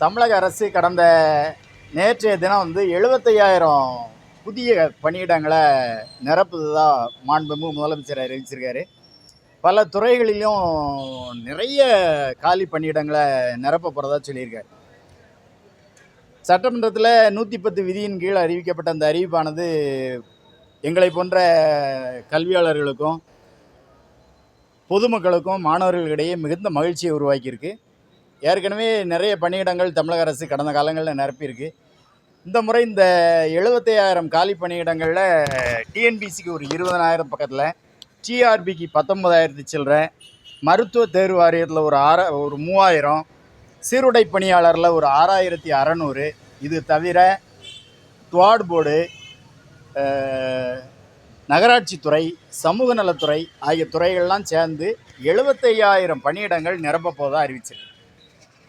தமிழக அரசு கடந்த நேற்றைய தினம் 75,000 புதிய பணியிடங்களை நிரப்புவதாக மாண்புமிகு முதலமைச்சர் அறிவிச்சிருக்காரு. பல துறைகளிலும் நிறைய காலி பணியிடங்களை நிரப்ப போகிறதா சொல்லியிருக்காரு. சட்டமன்றத்தில் 110 விதியின் கீழ் அறிவிக்கப்பட்ட அந்த அறிவிப்பானது எங்களை போன்ற கல்வியாளர்களுக்கும் பொதுமக்களுக்கும் மாணவர்களிடையே மிகுந்த மகிழ்ச்சியை உருவாக்கியிருக்கு. ஏற்கனவே நிறைய பணியிடங்கள் தமிழக அரசு கடந்த காலங்களில் நிரப்பியிருக்கு. இந்த முறை இந்த 75,000 காலி பணியிடங்களில் டிஎன்பிசிக்கு ஒரு 20,000 பக்கத்தில், டிஆர்பிக்கு 19,000 சில்லற, மருத்துவ தேர்வு வாரியத்தில் ஒரு 3,000, சீருடை பணியாளரில் ஒரு 6,600, இது தவிர துவாட் போர்டு, நகராட்சித்துறை, சமூக நலத்துறை ஆகிய துறைகள்லாம் சேர்ந்து 75,000 பணியிடங்கள் நிரப்ப போவதாக அறிவிச்சிருக்கு.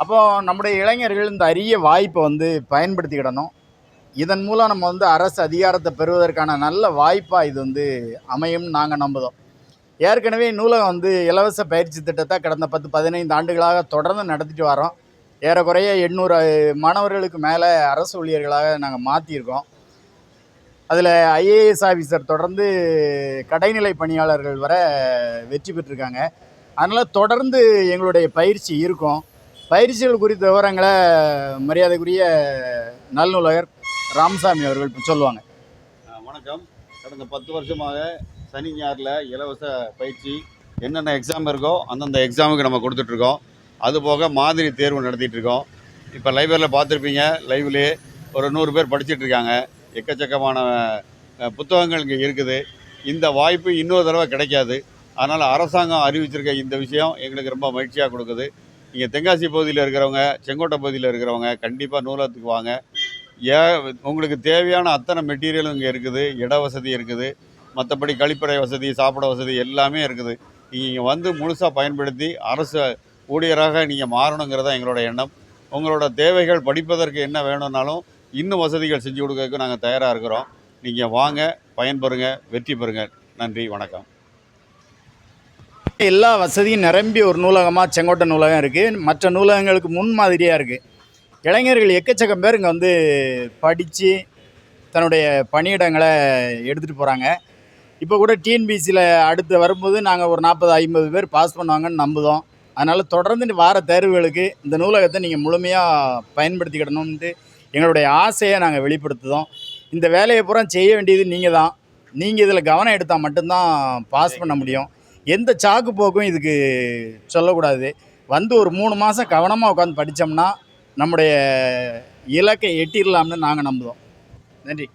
அப்போது நம்முடைய இளைஞர்கள் இந்த அரிய வாய்ப்பை பயன்படுத்திக்கிடணும். இதன் மூலம் நம்ம அரசு அதிகாரத்தை பெறுவதற்கான நல்ல வாய்ப்பாக இது அமையும்னு நாங்கள் நம்புதோம். ஏற்கனவே நூலகம் இலவச பயிற்சி திட்டத்தை கடந்த 10-15 ஆண்டுகளாக தொடர்ந்து நடத்திட்டு வரோம். ஏறக்குறைய 800 மாணவர்களுக்கு மேலே அரசு ஊழியர்களாக நாங்கள் மாற்றியிருக்கோம். அதில் ஐஏஎஸ் ஆஃபீஸர் தொடர்ந்து கடைநிலை பணியாளர்கள் வர வெற்றி பெற்றிருக்காங்க. அதனால் தொடர்ந்து எங்களுடைய பயிற்சி இருக்கும். பயிற்சிகள் குறித்த விவரங்களை மரியாதைக்குரிய நல்நூலகர் ராமசாமி அவர்கள் சொல்லுவாங்க. வணக்கம். கடந்த 10 வருஷமாக சனி ஞாயிறில் இலவச பயிற்சி என்னென்ன எக்ஸாம் இருக்கோ அந்தந்த எக்ஸாமுக்கு நம்ம கொடுத்துட்ருக்கோம். அதுபோக மாதிரி தேர்வு நடத்திட்டுருக்கோம். இப்போ லைப்ரரியில் பார்த்துருப்பீங்க, லைவ்லேயே ஒரு 100 பேர் படிச்சுட்ருக்காங்க. எக்கச்சக்கமான புத்தகங்கள் இங்கே இருக்குது. இந்த வாய்ப்பு இன்னொரு தடவை கிடைக்காது. அதனால் அரசாங்கம் அறிவிச்சிருக்க இந்த விஷயம் எங்களுக்கு ரொம்ப மகிழ்ச்சியாக கொடுக்குது. இங்கே தென்காசி பகுதியில் இருக்கிறவங்க, செங்கோட்டை பகுதியில் இருக்கிறவங்க கண்டிப்பாக நூலகத்துக்கு வாங்க. உங்களுக்கு தேவையான அத்தனை மெட்டீரியலும் இங்கே இருக்குது. இட வசதி இருக்குது, மற்றபடி கழிப்பறை வசதி, சாப்பிட வசதி எல்லாமே இருக்குது. நீங்கள் இங்கே முழுசாக பயன்படுத்தி அரசு ஊழியராக நீங்கள் மாறணுங்கிறதா எங்களோட எண்ணம். உங்களோட தேவைகள் படிப்பதற்கு என்ன வேணும்னாலும் இன்னும் வசதிகள் செஞ்சு கொடுக்கறதுக்கு நாங்கள் தயாராக இருக்கிறோம். நீங்கள் வாங்க, பயன்பெறுங்க, வெற்றி பெறுங்க. நன்றி, வணக்கம். எல்லா வசதியும் நிரம்பி ஒரு நூலகமாக செங்கோட்டை நூலகம் இருக்குது. மற்ற நூலகங்களுக்கு முன்மாதிரியாக இருக்குது. இளைஞர்கள் எக்கச்சக்கம் பேர் இங்கே படித்து தன்னுடைய பணியிடங்களை எடுத்துகிட்டு போகிறாங்க. இப்போ கூட டிஎன்பிசியில் அடுத்து வரும்போது நாங்கள் ஒரு 40-50 பேர் பாஸ் பண்ணுவாங்கன்னு நம்புதோம். அதனால் தொடர்ந்து வார தேர்வுகளுக்கு இந்த நூலகத்தை நீங்கள் முழுமையாக பயன்படுத்திக்கிடணும்ன்ட்டு எங்களுடைய ஆசையை நாங்கள் வெளிப்படுத்துதோம். இந்த வேலையை பூரா செய்ய வேண்டியது நீங்கள் தான். நீங்கள் இதில் கவனம் எடுத்தால் மட்டும்தான் பாஸ் பண்ண முடியும். எந்த சாக்கு போக்கும் இதுக்கு சொல்லக்கூடாது. ஒரு 3 மாதம் கவனமாக உட்காந்து படித்தோம்னா நம்முடைய இலக்கை எட்டிடலாம்னு நாங்கள் நம்புதோம். நன்றி.